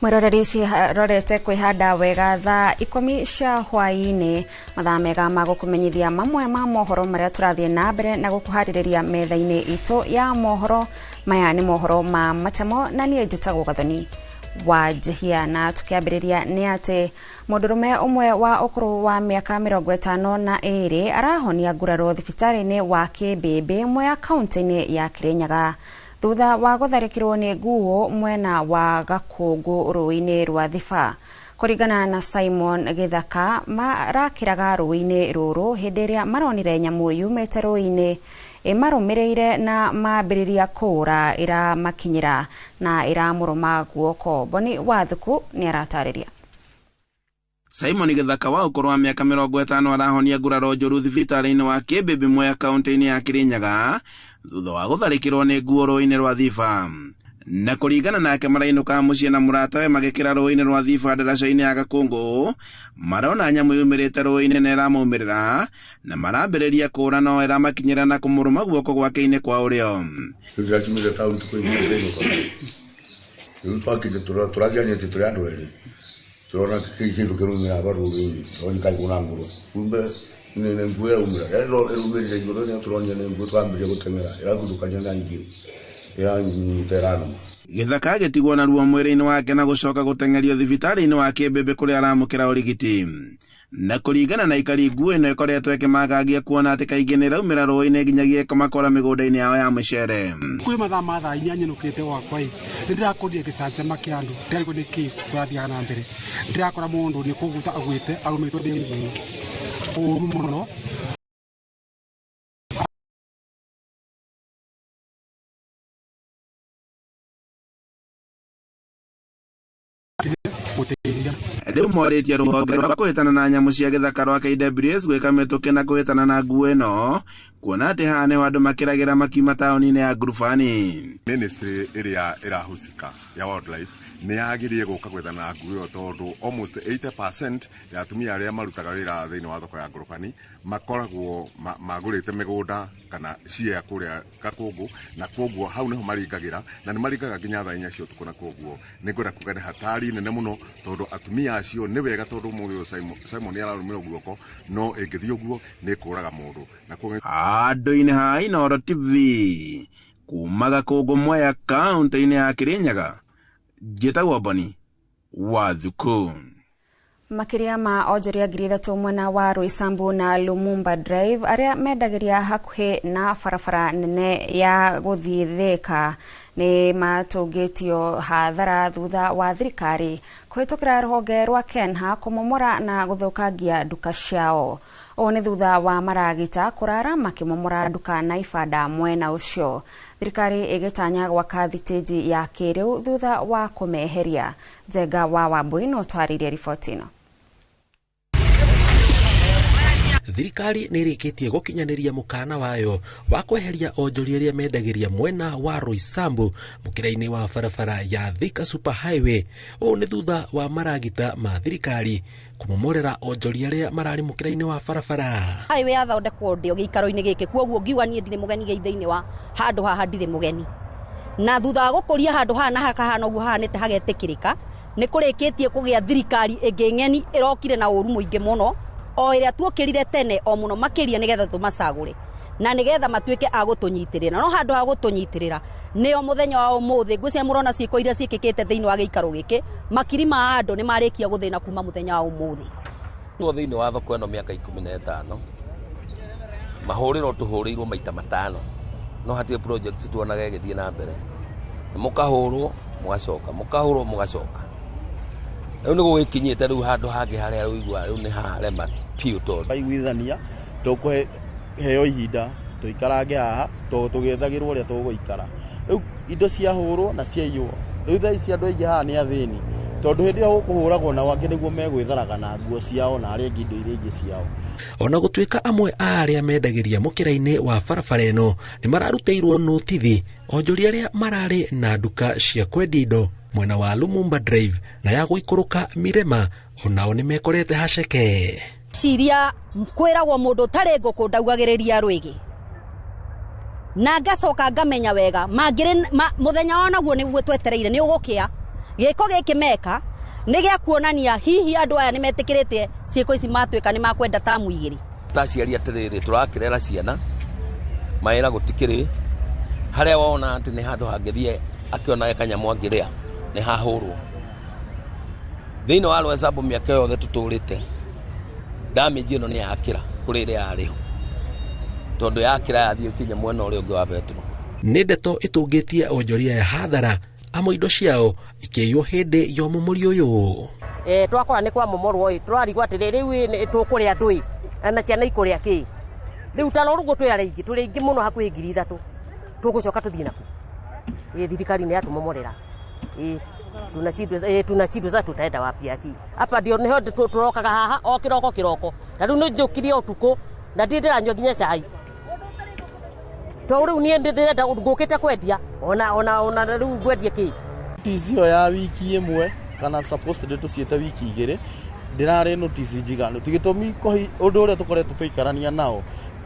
Mwiroreri rorete kwihanda wega thaa 10 cia hwaini mathaa mega ma gukumenyithia mamwe ma mohoro maria turathie na mbere na gukuhaririria metha-ini itu ya mohoro. Maya ni mohoro ma matemo na nie njitagwo Gathoni wa Jihia, na tukiambiriria ni ati mundurume umwe wa ukuru wa miaka 52 arahonia nguraro thibitari-ini wa Kibebe mwe kaunti-ini ya Kirinyaga thutha wa gutharikirwo ni nguo mwena wa Gakungu ruini rwa Thiba. Kuringana na Simon Githaka, marakiraga ruini ruru hindi iria maronire nyamu yumite ruini marumireire na mambiriria kura iramakinyira na iramuruma guoko. Boni Wathuku ni aratariria. Simon Githaka wa ukuru wa miaka 50 arahonia nguraro njuru thibitari-ini wa Kibebe mwe kaunti-ini ya Kirinyaga thutha wa gutharikirwo ni nguo ruini rwa Thiba. Na kuringana nake marainuka mucii na muratawe magikira ruini rwa Thiba ndaraca-ini ya Gakungu marona nyamu yumirite ruini na iramumirira na marambiriria kura no iramakinyira na kumuruma guoko gwake-ini kwa urio. Turakimire kaunti kuingirirwo kwa turagiania tituri andu eri turona kindu kirumira baruru onika kuna nguru kumbe nene nguera umira ero erumirire iguru ne turonya ne ngutu ambiria gutengera iragudukania na ingi terano. Githaka agitigwo na ruo mwiri-ini wake na gucoka gutengerio thibitari-ini wa Kibebe kuria aramukira urigiti. Na kuringana na ikari nguo ino ikoretwo ikimagangia kuona ati kaingi ni raumira ruo-ini nginyagia ikamakora migunda-ini yao ya mucere. Kwi mathaa ma thaa 4 nyinukite gwakwa ndirakorire gicanjama kia andu ndiriko niki turathiaga na mbere ndirakora mundu ni kuguta agwite arumitwo ndi nguo uru muno. Riu moritie ruhonge rwa kuhitana na nyamu cia githaka rwa KWS gwika mituki na kuhitana na nguo ino kuona ati haha niho andu makiragira makiuma taoni-ini ya Ngurubani. Ministry iria irahusika ya wildlife ni yagirie guka gwethana na nguo tondu almost 80% ya atumia aria marutaga wira thiini wa thoko ya Ngurubani makoragwo magurite migunda kana cia kuria Gakungu, na koguo hau niho maringagira na ni maringaga nginya thaa 4 cia utuku, na koguo ni ngwenda kuga ni hatari nene muno tondu atumia acio ni wega tondu muthio Simon yararumira guoko no ingithio guo ni kuraga mundu na koguo andu-ini ha Inooro TV kuma Gakungu mwe kaunti-ini ya Kirinyaga njitagwo Boni Wathuku. Makiria ma onjoria 3,000 mwena wa Roysambu na Lumumba Drive aria mendagiria hakuhi na barabara nene ya guthii Thika ni matungitio hathara thutha wa thirikari kuhitukira ruhonge rwa Kenha kumomora na guthukangia nduka ciao. O ni thutha wa maragita kurara makimomora nduka na ibanda mwena ucio. Thirikari igitanya gwaka thiteji ya kiriu thutha wa kumeheria. Njenga wa Wambui no twaririe riboti ino. Thirikari ni irikitie gukinyaniria mukana wayo wa kweheria onjoria iria mendagiria mwena wa Roysambu mukira-ini wa barabara ya Thika Super Highway. O ni thutha wa maragita ma thirikari kumomorera onjoria iria marari mukira-ini wa barabara. Highway athondekwo ndio giikaro-ini giki kwoguo ngiuga nie ndire mugeni geitha-ini wa handu haha ndire mugeni, na thutha wa gukuria handu haha na hakahana uguo hanite hagetikirika ni kurikitie kugia thirikari ingi ng'eni irokire na uru muingi muno o iria tuokirire tene o muno makiria nigetha tumacagure na nigetha matuike agutunyitirira no handu ha gutunyitirira nio muthenya wa umuthi ngwicia murona ciiko iria ciikikite thiini wa giikaro giki makiri ma andu ni marikia guthina kuma muthenya wa umuthi. Tuo thiini wa thoko eno miaka 15 mahuriro tuhurirwo maita 5 no hatie project tuonaga igithie na mbere mukahurwo mugacoka mukahurwo mugacoka. Riu ni gugikinyite riu handu hangi haria uigua riu ni harema piu tondu aiguithania tukuhe heo ihinda tuikarange haha tugethagirwo uria tuguikara. Riu indo cia hurwo na cia iywo riu thaa ici andu aingi haha ni athini tondu hindi ya gukuhuragwo na wangi niguo megwitharaga na nguo ciao na aria ingi indo iria ingi ciao. Ona gutuika amwe aria mendagiria mukira-ini wa barabara eno ni mararuteirwo notithi onjoria aria marari na nduka cia kwendia indo mwena wa Lumumba Drive na ya guikuruka Mirema onao ni mekorete haceke. Ciria kwiragwo mundu tari nguku ndaugagiriria rwigi na ngacoka ngamenya wega mangire muthenya wa naguo niguo twetereire ni ugukia giko gikimeka ni gya kuonania hihi andu aya nimetikirite ciiko ici matwika ni makwenda tamu igiri taciari atiriri turakirera ciana maira gutikiri haria wona ati ni handu hangithie akiona kanyamu angiria ni hahurwo thino wa Rwesambu miaka yothe tuturite damage ino ni yakira kuri ria ariho tondu yakira yathie kinya mwena uria ungi wa Petro ni ndeto itungitie onjoria ya hathara amo indo ciao ikeiyo hindi yo mumuri uyu twakora ni kwa momorwo turarigwa atiri riu tukuria ndui na ciana ikuria ki riu tarorugo twari ingi muno hakuhi 3,000 tugucoka tuthii naku thirikari ni atumomorera tunachidwe za tutaenda wapi aki hapa ndio niho turokaga haha o kiroko na riu njukirie utuko na ndindira nywa ginya cai to riu nie ndindirenda ngukite kwendia ona riu ngwendia ki tizio ya wiki imwe kana supposed tuciete wiki igiri ndirare notice njigano tigitumi undu uria tukoretwo tuikarania nao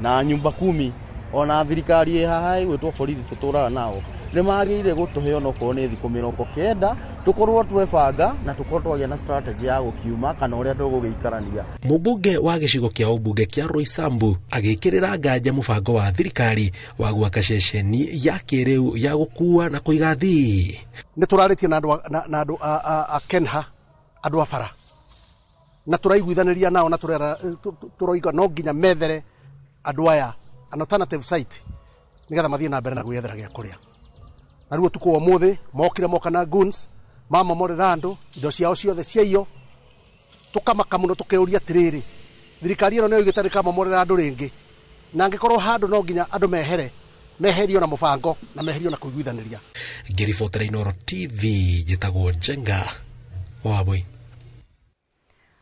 na nyumba 10 ona thirikari haha gwitwo borithi tuturaga nao ni magire gutuhe ono ko ni thiku 90 tukorwo twebanga na tukorwo twagia na strategy ya gukiuma kana uria tugugiikarania. Mubunge wa gicigo kia ubunge kia Rwesambu agikirira nganja mubango wa thirikari wa gwaka ceceni ya kiriu ya gukua na kuiga thii. Ni turaritie na andu a Kenha andu a bara na turaiguithaniria nao na turoiga no nginya methere andu aya an alternative site nigetha mathie na mbere na gwethera gia kuria na ruo tuko umuthi moka na guns mama morera andu indo ciao ciothe ciaio tukamaka muno tukeuria tiriri thirikari ino no igitari kama morera andu ringi na ngikorwo handu no nginya andu meherio na mubango na meherio na kuiguithaniria. Ngiribotera Inooro TV jitagwo Jenga Wabui.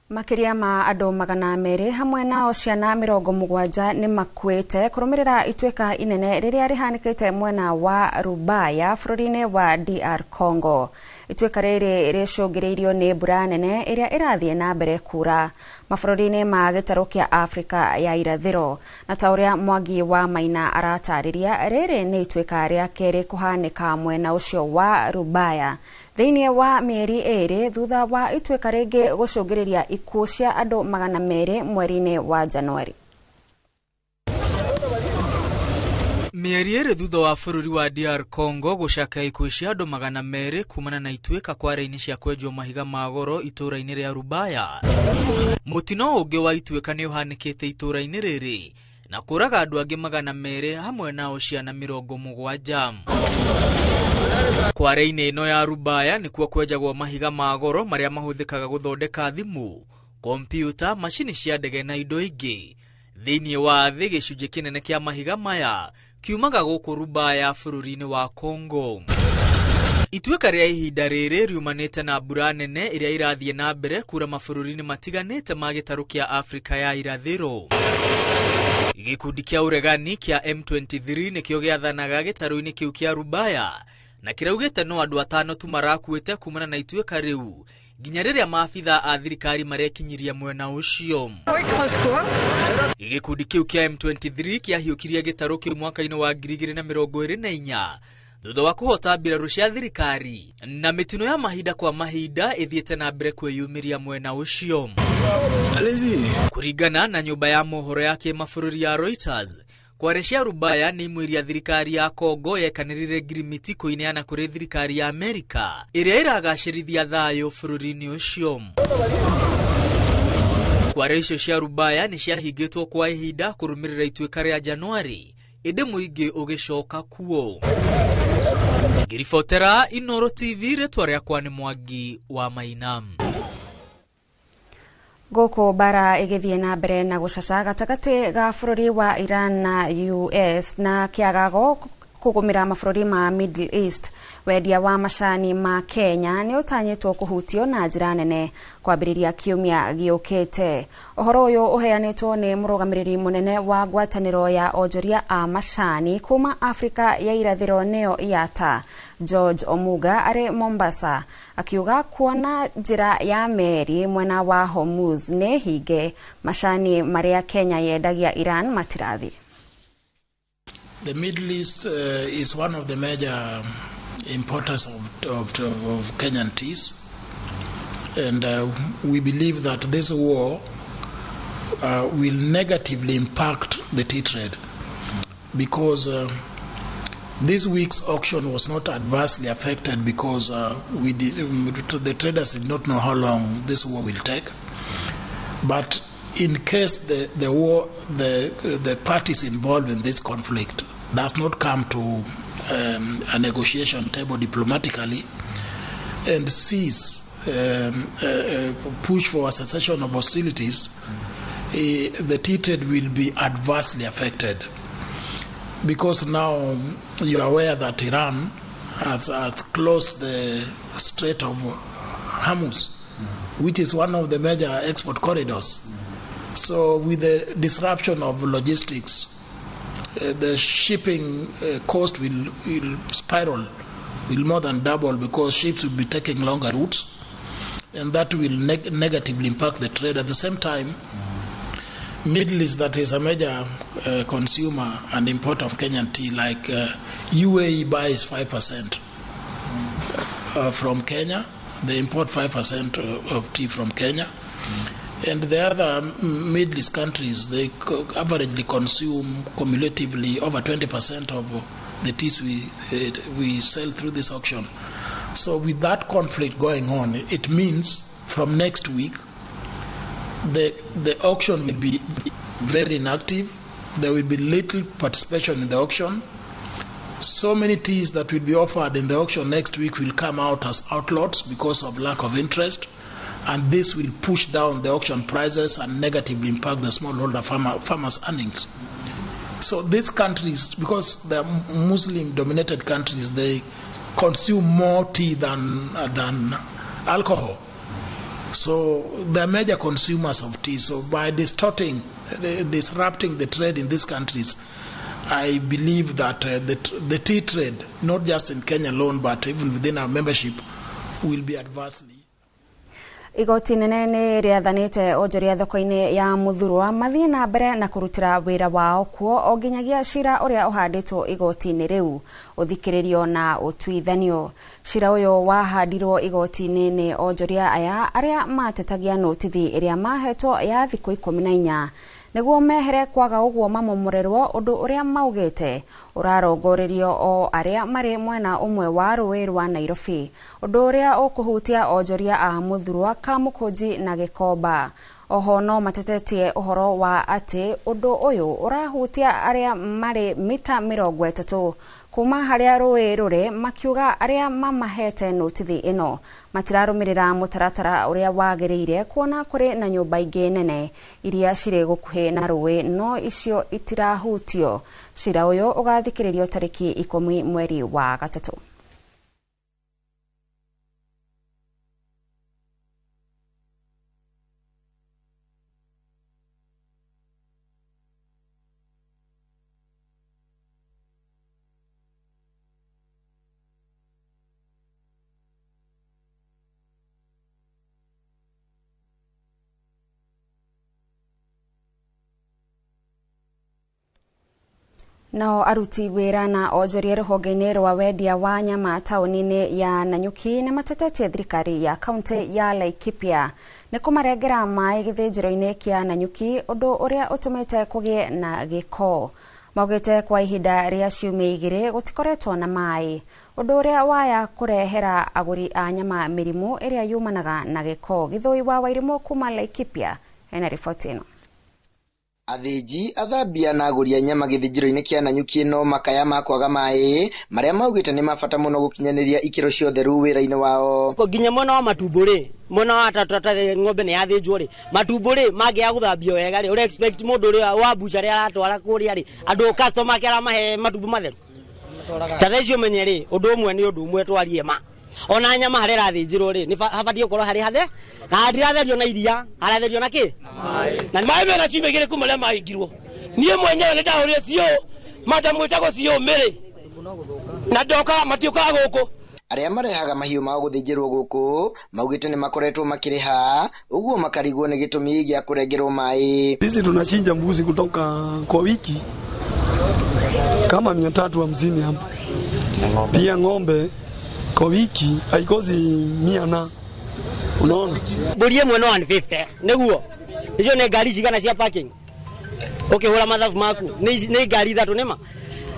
Makiria ma andu 200 hamwe nao ciana 70 ni makuite kurumirira itweka inene riria rihanikite mwena wa Rubaya bururi-ini wa DR Congo. Itweka riri ricungireirio ni mbura nene iria irathie na mbere kura mabururi-ini ma gitaro kia Afrika ya irathiro na ta uria Mwangi wa Maina aratariria riri ni itweka ria keri kuhanika mwena ucio wa Rubaya thiini wa mieri 2 thutha wa itweka ringi gucungiriria ikuo cia andu 200 mweri-ini wa Januari. Mieri 2 thutha wa bururi wa DR Congo gucaka ikuo cia andu 200 kumana na itweka kware-ini cia kwenjwo mahiga ma goro itura-ini ria Rubaya. Mutino ungi wa itweka ni uhanikite itura-ini riri na kuraga andu angi 200 hamwe nao ciana 70. Kware-ini ino ya Rubaya ni kuo kwenjagwo mahiga ma goro maria mahuthikaga guthondeka thimu, kompyuta, mashini cia ndege na indo ingi. Thiini wa thi gicunji kinene kia mahiga maya kiumaga guku Rubaya bururi-ini wa Congo. Itweka ria ihinda riri riumanite na mbura nene iria irathie na mbere kura mabururi-ini matiganite ma gitaru kia Afrika ya irathiro. Gikundi kia uregani kia M23 nikio giathanaga gitaru-ini kiu kia Rubaya na kiraugite no andu 5 tu marakuite kumana na itweka riu nginya riria maabitha a thirikari marekinyiria mwena ucio. Gikundi kiu kia M23 kiahiukiria gitaru kiu mwaka-ini wa 2024 thutha wa kuhota mbiraru cia thirikari na mitino ya mahinda kwa mahinda ithiete na mbere kwiyumiria mwena ucio. Kuringana na nyumba ya mohoro ya kimabũrũri ya Reuters, kware cia Rubaya ni imwe iria thirikari ya Congo yekanirire ngirimiti kuineana kuri thirikari ya Amerika iria iragacirithia thayo bũrũri-ini ucio. Kware icio cia Rubaya ni ciahingitwo kwa ihinda kurumirira itweka ria Januari indi muingi ugicoka kuo. Ngiribotera Inooro TV ritwa riakwa ni Mwangi wa Maina. Goko bara igithie na mbere na gucaca gatagati ga bururi wa Iran na US na kiagago kugumira mabũrũri ma Middle East. Wendia wa macani ma Kenya ni utanyitwo kuhutio na njira nene kwambiriria kiumia giukite. Uhoro uyu uheanitwo ni murugamiriri munene wa ngwataniro ya onjoria a macani kuma Afrika ya irathiro neo IATA George Omuga ari Mombasa akiuga kuona njira ya meri mwena wa Hormuz ne hige macani maria Kenya yendagia Iran matirathi. The Middle East is one of the major importers of Kenyan teas, and we believe that this war will negatively impact the tea trade, because this week's auction was not adversely affected because the traders did not know how long this war will take. But in case the parties involved in this conflict does not come to a negotiation table diplomatically and push for a cessation of hostilities, the tea trade will be adversely affected. Because now you are aware that Iran has closed the Strait of Hormuz, which is one of the major export corridors. So with the disruption of logistics, the shipping cost will spiral, will more than double, because ships will be taking longer routes, and that will negatively impact the trade. At the same time, Middle East, that is a major consumer and importer of Kenyan tea, like UAE buys 5% from Kenya. They import 5% of tea from Kenya. And the other Middle East countries, they averagely consume cumulatively over 20% of the teas we sell through this auction. So with that conflict going on, it means from next week, the auction will be very inactive. There will be little participation in the auction. So many teas that will be offered in the auction next week will come out as outlots because of lack of interest, and this will push down the auction prices and negatively impact the smallholder farmers' earnings. So these countries, because they are Muslim-dominated countries, they consume more tea than alcohol. So they're major consumers of tea. So by disrupting the trade in these countries, I believe that the tea trade, not just in Kenya alone, but even within our membership, will be adversely. Igoti nene nĩ rĩathanĩte onjoria thoko-inĩ ya Muthurwa mathiĩ na mbere na kũrutĩra wĩra wao kuo o nginyagia cira ũrĩa ũhandĩtwo igoti-inĩ rĩu ũthikĩrĩrio na ũtuithanio. Cira ũyũ wahandirwo igoti-inĩ nĩ onjoria aya arĩa matetagia notithi ĩrĩa mahetwo ya thikũ 14 nĩguo mehere kwaga ũguo mamomorerwo ũndũ ũrĩa maugĩte ũrarongorerio o arĩa marĩ mwena ũmwe wa rũĩ rwa Nairobi, ũndũ ũrĩa ũkũhutia onjoria a Muthurwa, Kamũkũnji na Gĩkomba. Oho no matetetie ũhoro wa atĩ ũndũ ũyũ ũrahutia arĩa marĩ mita 30 kuma harĩa rũĩ rũrĩ, makiuga arĩa mamahete notithi ĩno matirarũmĩrĩra mũtaratara ũrĩa wagĩrĩire, kuona kũrĩ na nyũmba ingĩ nene iria cirĩ gũkuhĩ na rũĩ no icio itirahutio. Cira ũyũ ũgathikĩrĩrio tarĩki 10 mweri wa gatatũ. Nao aruti wĩra na onjoria rũhonge-inĩ rwa wendia wa nyama taũni-inĩ ya Nanyuki nĩ matetetie thirikari ya kaunti ya Laikipia nĩ kũmarengera maĩ gĩthĩnjĩro-inĩ kĩa Nanyuki, ũndũ ũrĩa ũtũmĩte kũgĩe na gĩko. Maugĩte kwa ihinda rĩa ciumia 2 gũtikoretwo na maĩ, ũndũ ũrĩa waya kũrehera agũri a nyama mĩrimũ ĩrĩa yumanaga na gĩko. Gĩthũi wa Wairimũ kuma Laikipia ena riboti ĩno. Athĩnji, athambia na agũri a nyama gĩthĩnjĩro-inĩ kĩa Nanyuki no makaya ma kwaga maĩ marĩa maugĩte nĩ mabata mũno gũkinyanĩria ikĩro cia ũtheru wĩra-inĩ wao. Nginya mwena wa Matumbũ mwena wa tatata ng'ombe nĩ yathĩnjwo Matumbũ mangĩaga gũthambio wega ũrĩa expect mũndũ ũrĩa wa bucha rĩa aratwara kũrĩa andũ customer kĩara mahe matumbũ matheru. Tatha icio menye ũndũ ũmwe nĩ ũndũ ũmwe twarie ma. Ona nyama harĩa rathĩnjirwo nĩ habatie gũkorwo harĩ hathe na ndiratherio na iria, aratherio na kĩ? Na maĩ mena ciumia 2 kuma rĩa maingirwo. Niĩ mwenyewe nĩ ndahũrire cio madamu ĩtagwo cio mĩrĩ na ndoka matiũkaga gũkũ. Arĩa marehaga mahiũ mao gũthĩnjĩrwo gũkũ maugĩte nĩ makoretwo makĩrĩha, ũguo makarigwo nĩ gĩtũmi gĩa kũrengerwo maĩ. Sisi tunachinja mbuzi kutoka kwa wiki kama 350 hapo. Pia ng'ombe kwa wiki haikosi 100 unaona Borie mweno 150 niguo hizo ne gari cigana cia parking hula mathabu maku ni gari ithatu nima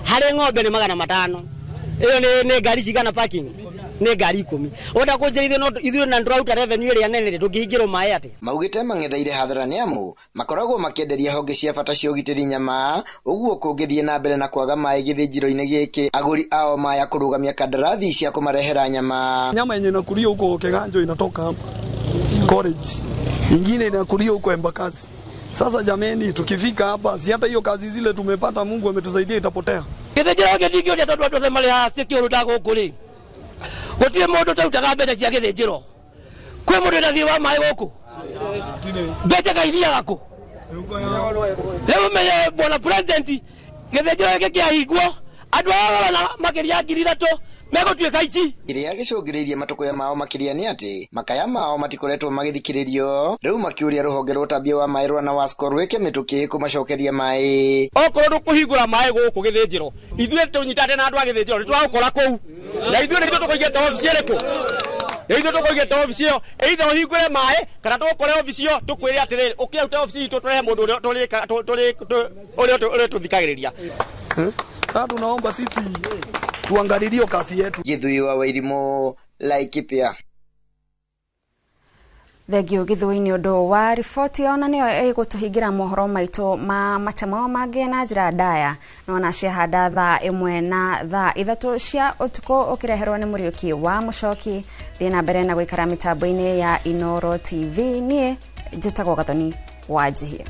hari ng'ombe ni 500 iyo ni gari cigana parking ni gari 10 onda kunjirithio no ithuĩ na ndũrauta revenue ĩrĩa nene ndũngĩhingĩrwo maĩ atĩ maugĩte mang'etheire hathara nĩ amu makoragwo makĩenderia honge cia bata cia ũgitĩri nyama ũguo kũngĩthiĩ na mbere na kwaga maĩ gĩthĩnjĩro-inĩ gĩkĩ agũri ao maya kũrũgamia kandarathi cia kũmarehera nyama yenye inakulia huko Keganjo inatoka hapa college ingine inakulia huko Embakasi. Sasa jameni, tukifika hapa si hata hiyo kazi zile tumepata Mungu ametusaidia itapotea. Gĩthĩnjĩro gĩkĩ ndio tondũ andũ mali hasi kĩũru ta gũkũ rĩ gũtirĩ mũndũ tautaga mbeca cia gĩthĩnjĩro kwĩ mũndũ na thiĩ wa maĩ gũkũ mbeca kaithiaga kũ rĩu menye bwana president gĩthĩnjĩro gĩkĩ kĩahingwo andũ aya na makĩria 3,000 megũtuĩka ici kĩrĩa gĩcũngĩrĩirie matũkũya mao makĩria nĩ atĩ makaya mao matikoretwo magĩthikĩrĩrio rĩu makĩũria rũhonge rwa ũtambia wa maĩ rwa NAWASCO rwĩke mĩtũkĩ kũmacokeria maĩ okorwo ndũkũhingũra maĩ gũkũ gĩthĩnjĩro ithuĩ tũnyitate na andũ a gĩthĩnjĩro nĩtũragũkora kũu na ithuĩ nĩthuĩ tũkũigĩte obici ĩrĩkũ ithuĩ tũkũigĩte obici ĩyo either ũhingũre maĩ kana tũkore obici ĩyo tũkwĩre atĩrĩrĩ ũkĩruta obici itũ tũrehe mũndũ ũrĩa tũthikagĩrĩria sasa tunaomba sisi tuangalilie kazi yetu. Githui wa Wairimu, Laikipia. Thegio githui-inĩ ũndũ wa riboti ona nĩyo ĩgũtũhingĩra mohoro maitũ ma matemo mangĩ na njĩra ndaya no na ciahanda thaa 1 na thaa 3 cia ũtukũ ũkĩreherwo nĩ Mũriũki wa Mũchoki thiĩ na mbere na gũikara mĩtambo-inĩ ya Inooro TV niĩ njĩtagwo Gathoni Wanjihia.